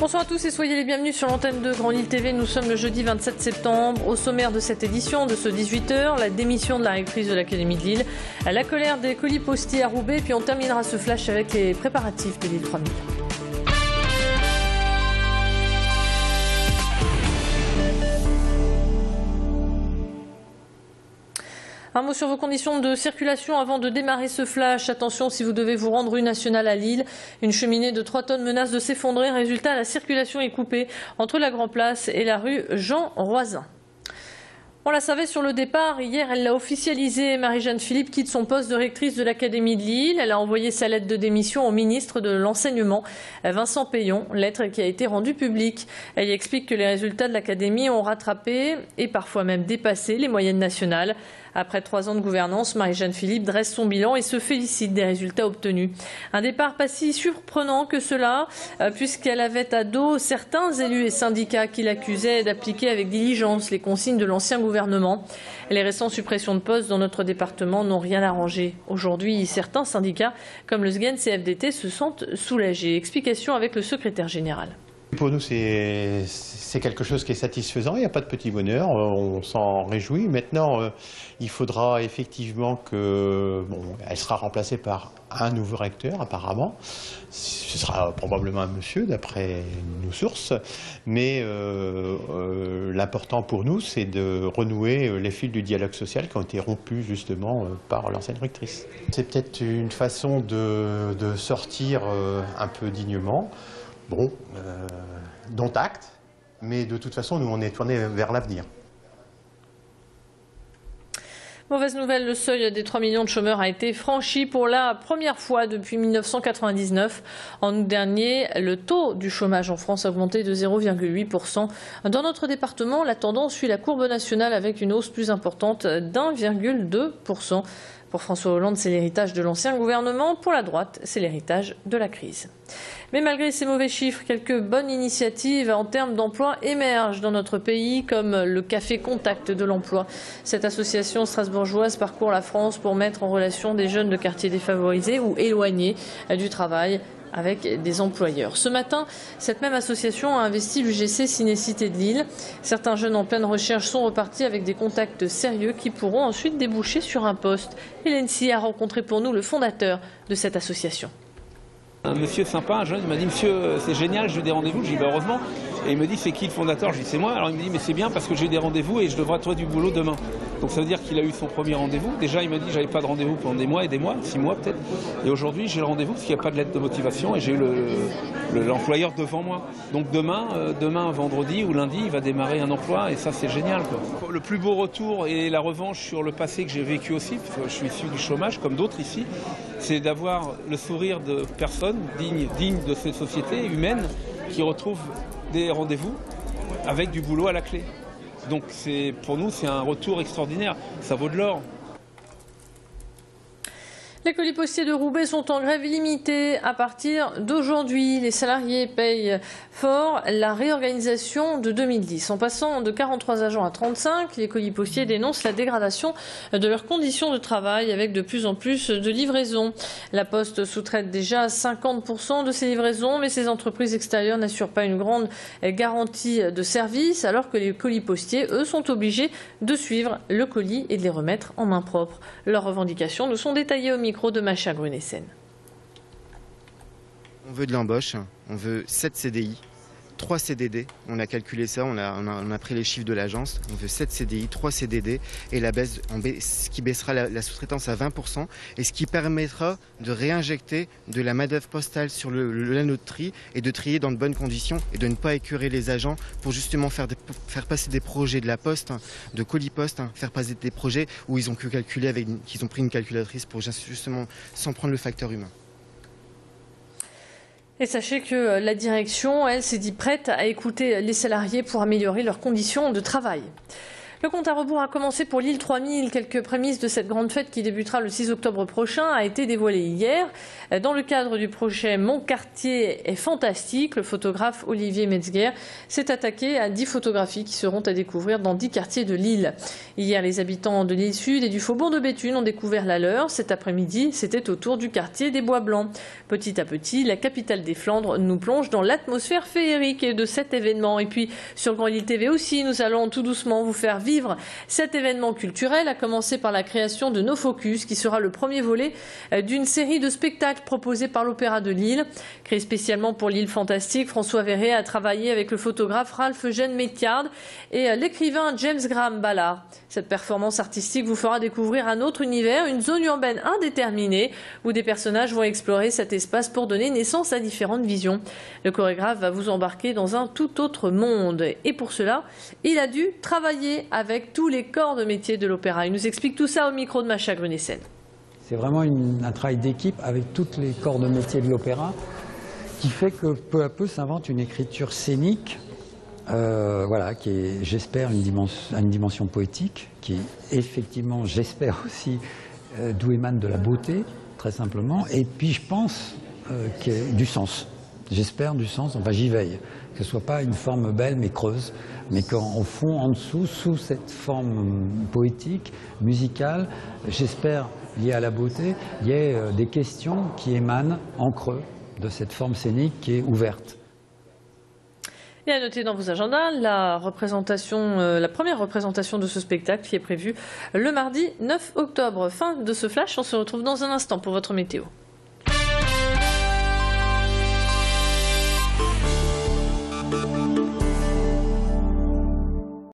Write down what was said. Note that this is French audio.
Bonsoir à tous et soyez les bienvenus sur l'antenne de Grand Lille TV. Nous sommes le jeudi 27 septembre. Au sommaire de cette édition de ce 18h, la démission de la rectrice de l'Académie de Lille, la colère des colis postiers à Roubaix, puis on terminera ce flash avec les préparatifs de Lille 3000. Un mot sur vos conditions de circulation avant de démarrer ce flash. Attention si vous devez vous rendre rue Nationale à Lille. Une cheminée de 3 tonnes menace de s'effondrer. Résultat, la circulation est coupée entre la Grand Place et la rue Jean Roisin. On la savait sur le départ. Hier, elle l'a officialisé. Marie-Jeanne Philippe quitte son poste de rectrice de l'Académie de Lille. Elle a envoyé sa lettre de démission au ministre de l'Enseignement, Vincent Peillon. Lettre qui a été rendue publique. Elle y explique que les résultats de l'Académie ont rattrapé et parfois même dépassé les moyennes nationales. Après 3 ans de gouvernance, Marie-Jeanne Philippe dresse son bilan et se félicite des résultats obtenus. Un départ pas si surprenant que cela, puisqu'elle avait à dos certains élus et syndicats qui l'accusaient d'appliquer avec diligence les consignes de l'ancien gouvernement. Les récentes suppressions de postes dans notre département n'ont rien arrangé. Aujourd'hui, certains syndicats, comme le SGEN CFDT, se sentent soulagés. Explication avec le secrétaire général. Pour nous, c'est quelque chose qui est satisfaisant, il n'y a pas de petit bonheur, on s'en réjouit. Maintenant, il faudra effectivement elle sera remplacée par un nouveau recteur apparemment. Ce sera probablement un monsieur d'après nos sources, mais l'important pour nous, c'est de renouer les fils du dialogue social qui ont été rompus justement par l'ancienne rectrice. C'est peut-être une façon de sortir un peu dignement. Bon, dont acte, mais de toute façon, nous, on est tourné vers l'avenir. Mauvaise nouvelle, le seuil des 3 millions de chômeurs a été franchi pour la première fois depuis 1999. En août dernier, le taux du chômage en France a augmenté de 0,8%. Dans notre département, la tendance suit la courbe nationale avec une hausse plus importante d'1,2%. Pour François Hollande, c'est l'héritage de l'ancien gouvernement. Pour la droite, c'est l'héritage de la crise. Mais malgré ces mauvais chiffres, quelques bonnes initiatives en termes d'emploi émergent dans notre pays, comme le Café Contact de l'emploi. Cette association strasbourgeoise parcourt la France pour mettre en relation des jeunes de quartiers défavorisés ou éloignés du travail avec des employeurs. Ce matin, cette même association a investi l'UGC Cinécité de Lille. Certains jeunes en pleine recherche sont repartis avec des contacts sérieux qui pourront ensuite déboucher sur un poste. Hélène Si a rencontré pour nous le fondateur de cette association. Un monsieur sympa, un jeune, il m'a dit « Monsieur, c'est génial, j'ai des rendez-vous ». Je lui ai dit « heureusement ». Et il me dit « C'est qui le fondateur ?» Je lui ai dit « C'est moi ». Alors il me dit « Mais c'est bien parce que j'ai des rendez-vous et je devrais trouver du boulot demain ». Donc ça veut dire qu'il a eu son premier rendez-vous. Déjà il m'a dit « J'avais pas de rendez-vous pendant des mois et des mois, 6 mois peut-être. Et aujourd'hui j'ai le rendez-vous parce qu'il n'y a pas de lettre de motivation et j'ai eu l'employeur devant moi. Donc demain, vendredi ou lundi, il va démarrer un emploi et ça c'est génial, quoi. Le plus beau retour et la revanche sur le passé que j'ai vécu aussi, parce que je suis issu du chômage comme d'autres ici, c'est d'avoir le sourire de personnes dignes de cette société humaine qui retrouvent des rendez-vous avec du boulot à la clé. Donc pour nous, c'est un retour extraordinaire. Ça vaut de l'or. Les colis postiers de Roubaix sont en grève illimitée à partir d'aujourd'hui. Les salariés payent fort la réorganisation de 2010. En passant de 43 agents à 35, les colis postiers dénoncent la dégradation de leurs conditions de travail avec de plus en plus de livraisons. La Poste sous-traite déjà 50% de ces livraisons, mais ces entreprises extérieures n'assurent pas une grande garantie de service, alors que les colis postiers, eux, sont obligés de suivre le colis et de les remettre en main propre. Leurs revendications nous sont détaillées au micro de Macha Grunessen. On veut de l'embauche, on veut 7 CDI, 3 CDD, on a calculé ça, on a pris les chiffres de l'agence, on veut 7 CDI, 3 CDD et ce qui baissera la sous-traitance à 20% et ce qui permettra de réinjecter de la main-d'œuvre postale sur l'anneau de tri et de trier dans de bonnes conditions et de ne pas écurer les agents pour justement faire passer des projets de la Poste, de colis Poste, faire passer des projets où ils ont pu calculer qu'ils ont pris une calculatrice pour justement sans prendre le facteur humain. Et sachez que la direction, elle, s'est dit prête à écouter les salariés pour améliorer leurs conditions de travail. Le compte à rebours a commencé pour l'île 3000. Quelques prémices de cette grande fête qui débutera le 6 octobre prochain a été dévoilée hier. Dans le cadre du projet Mon quartier est fantastique, le photographe Olivier Metzger s'est attaqué à 10 photographies qui seront à découvrir dans 10 quartiers de l'île. Hier, les habitants de l'île Sud et du faubourg de Béthune ont découvert la leur. Cet après-midi, c'était au tour du quartier des Bois Blancs. Petit à petit, la capitale des Flandres nous plonge dans l'atmosphère féerique de cet événement. Et puis, sur Grand Lille TV aussi, nous allons tout doucement vous faire vivre cet événement culturel, à commencer par la création de No Focus, qui sera le premier volet d'une série de spectacles proposés par l'Opéra de Lille. Créé spécialement pour l'île fantastique, François Verret a travaillé avec le photographe Ralph Eugène Métiard et l'écrivain James Graham Ballard. Cette performance artistique vous fera découvrir un autre univers, une zone urbaine indéterminée, où des personnages vont explorer cet espace pour donner naissance à différentes visions. Le chorégraphe va vous embarquer dans un tout autre monde. Et pour cela, il a dû travailler avec tous les corps de métier de l'opéra. Il nous explique tout ça au micro de Macha Grunessen. C'est vraiment un travail d'équipe avec toutes les corps de métier de l'opéra qui fait que peu à peu s'invente une écriture scénique voilà, qui est, j'espère, une dimension poétique, qui est effectivement, j'espère aussi, d'où émane de la beauté, très simplement, et puis je pense qu'il y a du sens. J'espère du sens, enfin j'y veille, que ce ne soit pas une forme belle mais creuse, mais qu'au fond, en dessous, sous cette forme poétique, musicale, j'espère, liée à la beauté, il y ait des questions qui émanent en creux de cette forme scénique qui est ouverte. Et à noter dans vos agendas la première représentation de ce spectacle qui est prévue le mardi 9 octobre. Fin de ce flash, on se retrouve dans un instant pour votre météo.